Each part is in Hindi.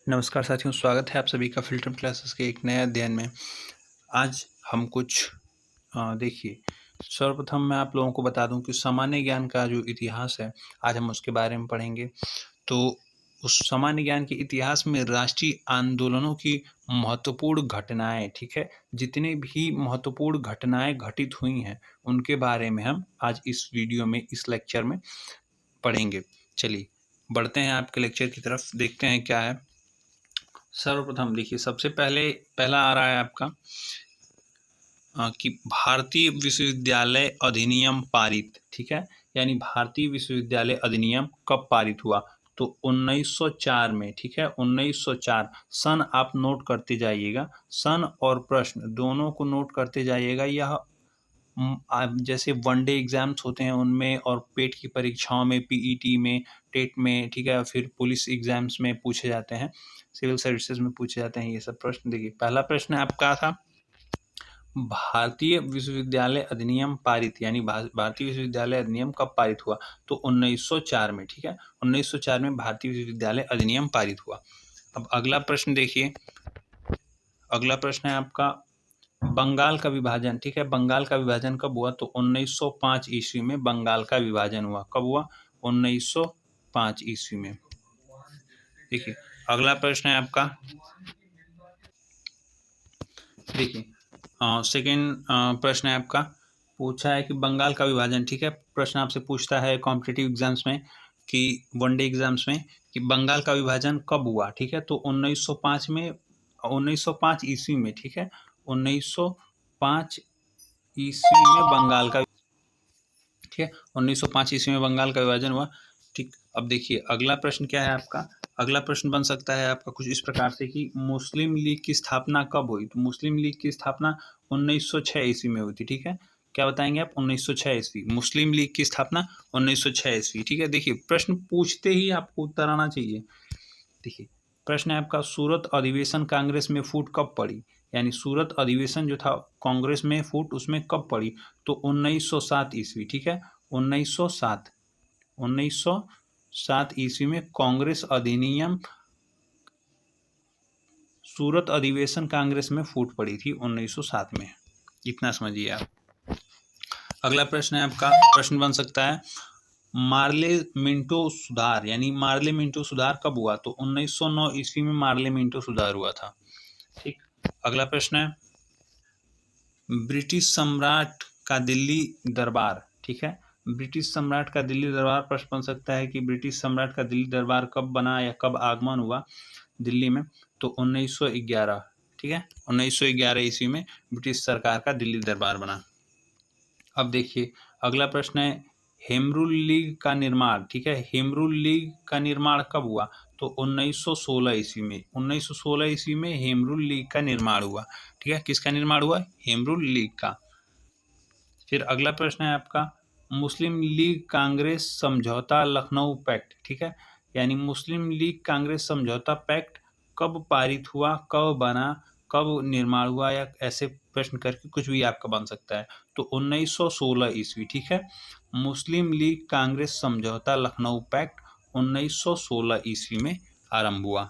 नमस्कार साथियों, स्वागत है आप सभी का फिल्टर क्लासेस के एक नए अध्ययन में। आज हम कुछ देखिए, सर्वप्रथम मैं आप लोगों को बता दूं कि सामान्य ज्ञान का जो इतिहास है, आज हम उसके बारे में पढ़ेंगे। तो उस सामान्य ज्ञान के इतिहास में राष्ट्रीय आंदोलनों की महत्वपूर्ण घटनाएं, ठीक है, जितने भी महत्वपूर्ण घटनाएं घटित हुई हैं, उनके बारे में हम आज इस वीडियो में, इस लेक्चर में पढ़ेंगे। चलिए बढ़ते हैं आपके लेक्चर की तरफ, देखते हैं क्या है। सर्वप्रथम देखिए, सबसे पहला आ रहा है आपका कि भारतीय विश्वविद्यालय अधिनियम पारित, ठीक है। यानी भारतीय विश्वविद्यालय अधिनियम कब पारित हुआ? तो 1904 में, ठीक है। 1904 सन आप नोट करते जाइएगा, सन और प्रश्न दोनों को नोट करते जाइएगा। यह जैसे वनडे एग्जाम्स होते हैं उनमें, और पेट की परीक्षाओं में, पीईटी में, टेट में, ठीक है, फिर पुलिस एग्जाम्स में पूछे जाते हैं, सिविल सर्विसेज में पूछे जाते हैं ये सब प्रश्न। देखिए, पहला प्रश्न आपका था, भारतीय विश्वविद्यालय अधिनियम पारित, यानी भारतीय विश्वविद्यालय अधिनियम कब पारित हुआ? तो 1904 में, ठीक है। 1904 में भारतीय विश्वविद्यालय अधिनियम पारित हुआ। अब अगला प्रश्न देखिए, अगला प्रश्न है आपका, बंगाल का विभाजन, ठीक है। बंगाल का विभाजन कब हुआ? तो 1905 ईस्वी में बंगाल का विभाजन हुआ। कब हुआ? 1905 ईस्वी में। देखिए, अगला प्रश्न है आपका, देखिए सेकेंड प्रश्न है आपका, पूछा है कि बंगाल का विभाजन, ठीक है। प्रश्न आपसे पूछता है कॉम्पिटिटिव एग्जाम्स में, कि वनडे एग्जाम्स में, कि बंगाल का विभाजन कब हुआ, ठीक है। तो 1905 में, 1905 ईस्वी में, ठीक है। 1905 ईस्वी में बंगाल का, ठीक है, 1905 ईस्वी में बंगाल का विभाजन हुआ, ठीक। अब देखिए, अगला प्रश्न क्या है आपका, अगला प्रश्न बन सकता है आपका कुछ इस प्रकार से कि मुस्लिम लीग की स्थापना कब हुई? तो मुस्लिम लीग की स्थापना 1906 ईस्वी में हुई थी, ठीक है। क्या बताएंगे आप? 1906 ईस्वी, मुस्लिम लीग की स्थापना 1906 ईस्वी, ठीक है। देखिए, प्रश्न पूछते ही आपको उत्तर आना चाहिए। देखिए, प्रश्न है आपका, सूरत अधिवेशन कांग्रेस में फूट कब पड़ी? यानी सूरत अधिवेशन जो था कांग्रेस में फूट, उसमें कब पड़ी? तो 1907 ईस्वी, ठीक है। 1907, 1907 ईस्वी में कांग्रेस अधिनियम, सूरत अधिवेशन कांग्रेस में फूट पड़ी थी 1907 में। इतना समझिए आप। अगला प्रश्न है आपका, प्रश्न बन सकता है, मार्ले मिंटो सुधार, यानी मार्ले मिंटो सुधार कब हुआ? तो 1909 ईस्वी में मार्ले मिंटो सुधार हुआ था, ठीक। अगला प्रश्न है, ब्रिटिश सम्राट का दिल्ली दरबार, ठीक है। ब्रिटिश सम्राट का दिल्ली दरबार, प्रश्न बन सकता है कि ब्रिटिश सम्राट का दिल्ली दरबार कब बना या कब आगमन हुआ दिल्ली में? तो 1911, ठीक है। 1911 ईस्वी में ब्रिटिश सरकार का दिल्ली दरबार बना। अब देखिए, अगला प्रश्न है, हेमरूल लीग का निर्माण, ठीक है। हेमरूल लीग का निर्माण कब हुआ? तो 1916 ईस्वी में, 1916 ईस्वी में हेमरूल लीग का निर्माण हुआ, ठीक है। किसका निर्माण हुआ? हेमरूल लीग का। फिर अगला प्रश्न है आपका, मुस्लिम लीग कांग्रेस समझौता लखनऊ पैक्ट, ठीक है। यानी मुस्लिम लीग कांग्रेस समझौता पैक्ट कब पारित हुआ, कब बना, कब निर्माण हुआ, या ऐसे प्रश्न करके कुछ भी आपका बन सकता है। तो 1916 ईस्वी, ठीक है। मुस्लिम लीग कांग्रेस समझौता लखनऊ पैक्ट 1916 ईस्वी में आरंभ हुआ,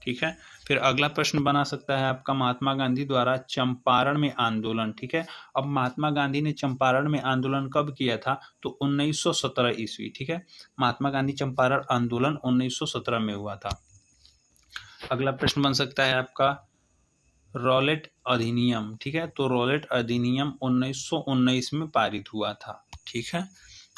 ठीक है। फिर अगला प्रश्न बना सकता है आपका, महात्मा गांधी द्वारा चंपारण में आंदोलन, ठीक है। अब महात्मा गांधी ने चंपारण में आंदोलन कब किया था? तो 1917 ईस्वी, ठीक है। महात्मा गांधी चंपारण आंदोलन 1917 में हुआ था। अगला प्रश्न बन सकता है आपका, रॉलेट अधिनियम, ठीक है। तो रॉलेट अधिनियम 1919 में पारित हुआ था, ठीक है।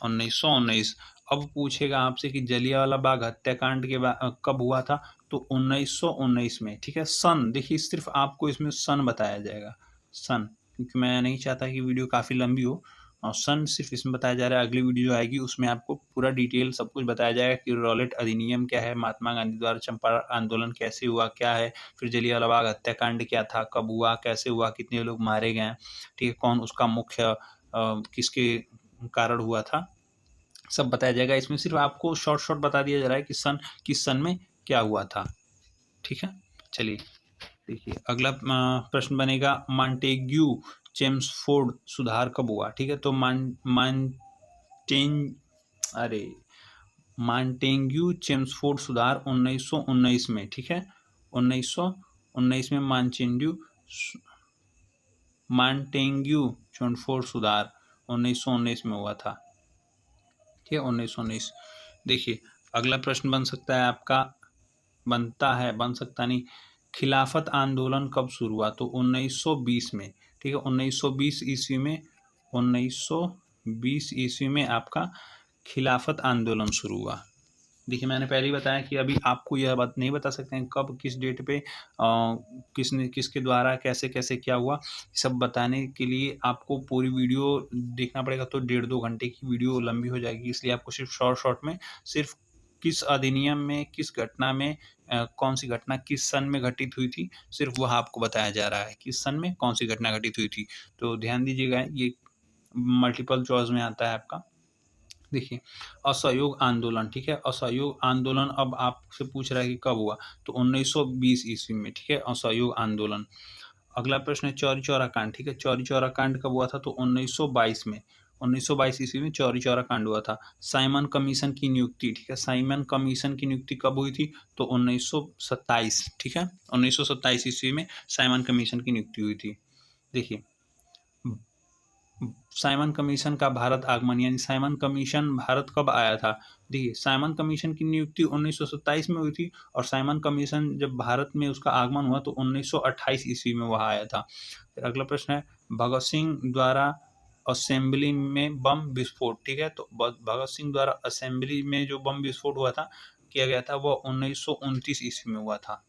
1919। अब पूछेगा आपसे कि जलियांवाला बाग हत्याकांड के कब हुआ था? तो 1919 में, ठीक है। सन देखिए, सिर्फ आपको इसमें सन बताया जाएगा, सन, क्योंकि मैं नहीं चाहता कि वीडियो काफ़ी लंबी हो, और सन सिर्फ इसमें बताया जा रहा है। अगली वीडियो जो आएगी उसमें आपको पूरा डिटेल सब कुछ बताया जाएगा कि रॉलेट अधिनियम क्या है, महात्मा गांधी द्वारा चंपारण आंदोलन कैसे हुआ, क्या है, फिर जलियांवाला बाग हत्याकांड क्या था, कब हुआ, कैसे हुआ, कितने लोग मारे गए, ठीक है, कौन उसका मुख्य किसके कारण हुआ था, सब बताया जाएगा। इसमें सिर्फ आपको शॉर्ट शॉर्ट बता दिया जा रहा है कि सन, किस सन में क्या हुआ था, ठीक है। चलिए देखिए, अगला प्रश्न बनेगा, मॉन्टेग्यू चेम्सफोर्ड सुधार कब हुआ? ठीक है, तो अरे मॉन्टेग्यू चेम्सफोर्ड सुधार 1919 में, ठीक है, 1919 में मॉन्टेग्यू चेम्सफोर्ड सुधार 1919 में हुआ था, ठीक है, 1919। देखिए अगला प्रश्न बन सकता है आपका, बन सकता नहीं, खिलाफत आंदोलन कब शुरू हुआ? तो 1920 में, ठीक है, 1920 ईस्वी में, 1920 ईस्वी में आपका खिलाफत आंदोलन शुरू हुआ। देखिए मैंने पहले ही बताया कि अभी आपको यह बात नहीं बता सकते हैं कब किस डेट पे किसने किसके द्वारा कैसे कैसे क्या हुआ, सब बताने के लिए आपको पूरी वीडियो देखना पड़ेगा, तो 1.5-2 घंटे की वीडियो लंबी हो जाएगी, इसलिए आपको सिर्फ शॉर्ट में सिर्फ किस अधिनियम में, किस घटना में, कौन सी घटना किस सन में घटित हुई थी, सिर्फ वह आपको बताया जा रहा है किस सन में कौन सी घटना घटित हुई थी। तो ध्यान दीजिएगा, ये मल्टीपल चॉइस में आता है आपका। देखिए असहयोग आंदोलन, ठीक है, असहयोग आंदोलन अब आपसे पूछ रहा है कि कब हुआ? तो 1920 ईस्वी में, ठीक है, असहयोग आंदोलन। अगला प्रश्न है चौरी चौरा कांड, ठीक है, चौरी चौरा कांड कब हुआ था? तो 1922 में, 1922 ईस्वी में चौरी चौरा कांड हुआ था। साइमन कमीशन की नियुक्ति, ठीक है, साइमन कमीशन की नियुक्ति कब हुई थी? तो 1927, ठीक है, 1927 ईस्वी में साइमन कमीशन की नियुक्ति हुई थी। देखिए साइमन कमीशन का भारत आगमन, यानी साइमन कमीशन भारत कब आया था? देखिए साइमन कमीशन की नियुक्ति 1927 में हुई थी, और साइमन कमीशन जब भारत में उसका आगमन हुआ तो 1928 ईस्वी में वह आया था। फिर अगला प्रश्न है भगत सिंह द्वारा असेंबली में बम विस्फोट, ठीक है, तो भगत सिंह द्वारा असेंबली में जो बम विस्फोट हुआ था, किया गया था, वह 1929 ईस्वी में हुआ था।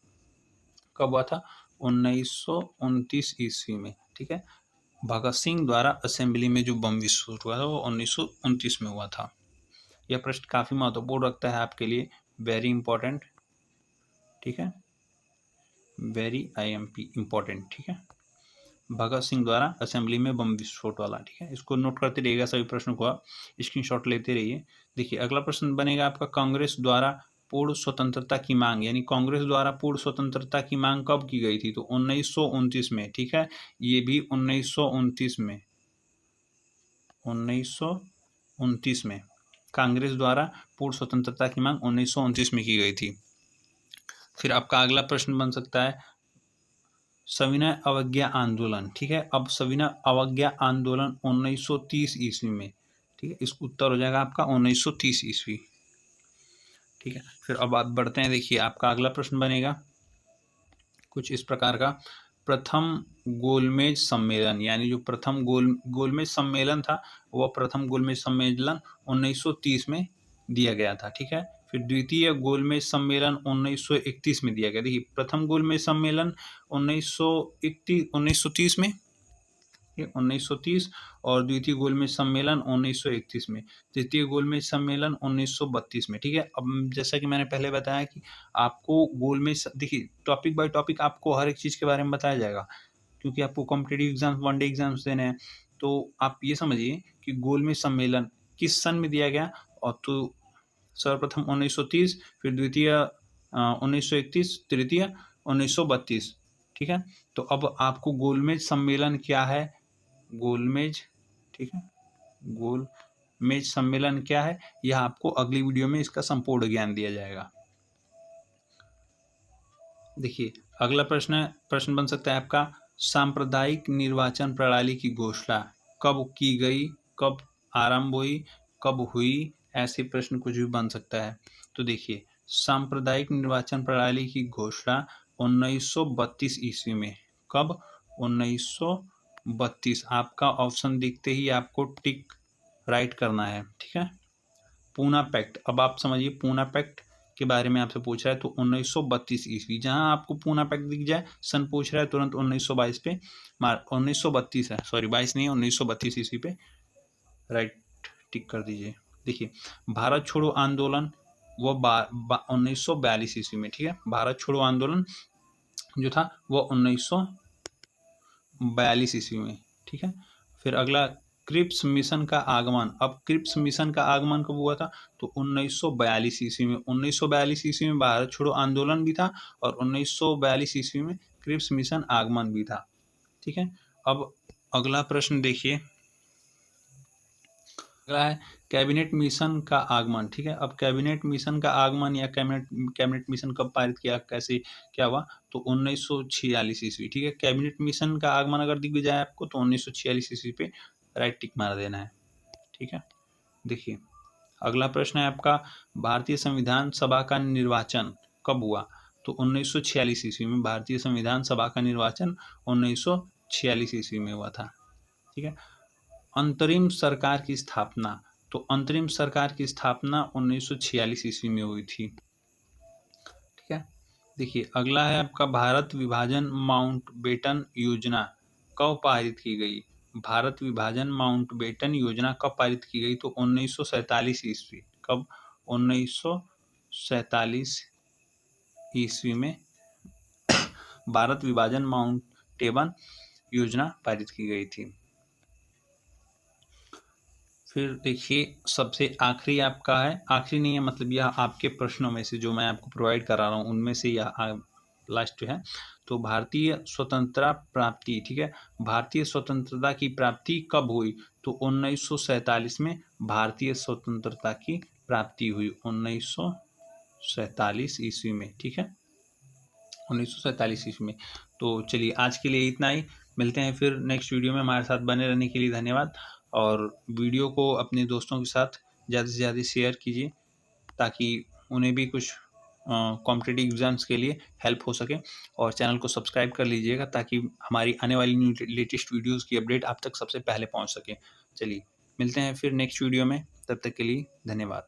कब हुआ था? 1929 ईस्वी में, ठीक है, भगत सिंह द्वारा असेंबली में जो बम विस्फोट हुआ था वो 1929 में हुआ था। यह प्रश्न काफी महत्वपूर्ण रखता है आपके लिए, वेरी इंपॉर्टेंट, ठीक है, वेरी IMP इंपॉर्टेंट, ठीक है, भगत सिंह द्वारा असेंबली में बम विस्फोट वाला, ठीक है, इसको नोट करते रहिएगा, सभी प्रश्नों को आप स्क्रीनशॉट लेते रहिए। देखिए अगला प्रश्न बनेगा आपका कांग्रेस द्वारा पूर्ण स्वतंत्रता की मांग, यानी कांग्रेस द्वारा पूर्ण स्वतंत्रता की मांग कब की गई थी? तो 1929 में, ठीक है, ये भी 1929 में, 1929 में कांग्रेस द्वारा पूर्ण स्वतंत्रता की मांग 1929 में की गई थी। फिर आपका अगला प्रश्न बन सकता है सविनय अवज्ञा आंदोलन, ठीक है, अब सविनय अवज्ञा आंदोलन 1930 ईस्वी में, ठीक है, इसका उत्तर हो जाएगा आपका 1930 ईस्वी, ठीक है। फिर अब आप बढ़ते हैं, देखिए आपका अगला प्रश्न बनेगा कुछ इस प्रकार का, प्रथम गोलमेज सम्मेलन, यानी जो प्रथम गोलमेज सम्मेलन था, वह प्रथम गोलमेज सम्मेलन 1930 में दिया गया था, ठीक है। फिर द्वितीय गोलमेज सम्मेलन 1931 में दिया गया। देखिए प्रथम गोलमेज सम्मेलन 1930 में, 1930, और द्वितीय गोलमेज सम्मेलन 1931 में, तृतीय गोलमेज सम्मेलन 1932 में, ठीक है। अब जैसा कि मैंने पहले बताया कि आपको गोलमेज, देखिए टॉपिक बाय टॉपिक आपको हर एक चीज़ के बारे में बताया जाएगा, क्योंकि आपको कॉम्पिटेटिव एग्जाम्स, वनडे एग्जाम्स देने हैं, तो आप ये समझिए कि गोलमेज सम्मेलन किस सन में दिया गया, और तो सर्वप्रथम 1930, फिर द्वितीय 1931, तृतीय 1932, ठीक है। तो अब आपको गोलमेज सम्मेलन क्या है, गोलमेज, ठीक है, गोलमेज सम्मेलन क्या है, यह आपको अगली वीडियो में इसका संपूर्ण ज्ञान दिया जाएगा। देखिए अगला प्रश्न बन सकता है आपका सांप्रदायिक निर्वाचन प्रणाली की घोषणा कब की गई, कब आरंभ हुई, कब हुई, ऐसे प्रश्न कुछ भी बन सकता है। तो देखिए सांप्रदायिक निर्वाचन प्रणाली की घोषणा 1932 ईस्वी में, कब? 1932। आपका ऑप्शन दिखते ही आपको टिक राइट करना है, ठीक है। पूना पैक्ट, अब आप समझिए पूना पैक्ट के बारे में आपसे पूछ रहा है, तो 1932 ईस्वी, जहां आपको पूना पैक्ट दिख जाए, सन पूछ रहा है, तुरंत 1922 पे 1932 है, सॉरी 22 नहीं, 1932 ईस्वी पे राइट टिक कर दीजिए। देखिए भारत छोड़ो आंदोलन वो 1942 ईस्वी में, ठीक है, भारत छोड़ो आंदोलन जो था वो 1942 ईस्वी में, ठीक है। फिर अगला क्रिप्स मिशन का आगमन, अब क्रिप्स मिशन का आगमन कब हुआ था? तो 1942 ईस्वी में, 1942 ईस्वी में भारत छोड़ो आंदोलन भी था, और 1942 ईस्वी में क्रिप्स मिशन आगमन भी था, ठीक है। अब अगला प्रश्न देखिए, अगला है कैबिनेट मिशन का आगमन। ठीक है, अब कैबिनेट मिशन का आगमन या कैबिनेट मिशन कब पारित किया, कैसे क्या हुआ, तो 1946 ईस्वी। ठीक है, कैबिनेट मिशन का आगमन अगर दिख भी जाए आपको तो 1946 ईस्वी पे राइट टिक मार देना है। ठीक है, देखिए अगला प्रश्न है आपका, भारतीय संविधान सभा का निर्वाचन कब हुआ, तो 1946 ईस्वी में भारतीय संविधान सभा का निर्वाचन 1946 ईस्वी में हुआ था। ठीक है, अंतरिम सरकार की स्थापना, तो अंतरिम सरकार की स्थापना 1946 ईस्वी में हुई थी। ठीक है, देखिए अगला है आपका, भारत विभाजन माउंटबेटन योजना कब पारित की गई, भारत विभाजन माउंटबेटन योजना कब पारित की गई, तो 1947 ईस्वी। कब, 1947 ईस्वी में भारत विभाजन माउंटेबन योजना पारित की गई थी। फिर देखिए सबसे आखिरी आपका है, आखिरी नहीं है मतलब यह आपके प्रश्नों में से जो मैं आपको प्रोवाइड करा रहा हूँ उनमें से यह लास्ट है। तो भारतीय स्वतंत्रता प्राप्ति, ठीक है, भारतीय स्वतंत्रता की प्राप्ति कब हुई, तो 1947 में भारतीय स्वतंत्रता की प्राप्ति हुई, 1947 ईस्वी में। ठीक है, 1947 ईस्वी में। तो चलिए आज के लिए इतना ही, मिलते हैं फिर नेक्स्ट वीडियो में। हमारे साथ बने रहने के लिए धन्यवाद, और वीडियो को अपने दोस्तों के साथ ज़्यादा से ज़्यादा शेयर कीजिए ताकि उन्हें भी कुछ कॉम्पिटिटिव एग्जाम्स के लिए हेल्प हो सके, और चैनल को सब्सक्राइब कर लीजिएगा ताकि हमारी आने वाली न्यू लेटेस्ट वीडियोज़ की अपडेट आप तक सबसे पहले पहुँच सके। चलिए मिलते हैं फिर नेक्स्ट वीडियो में, तब तक के लिए धन्यवाद।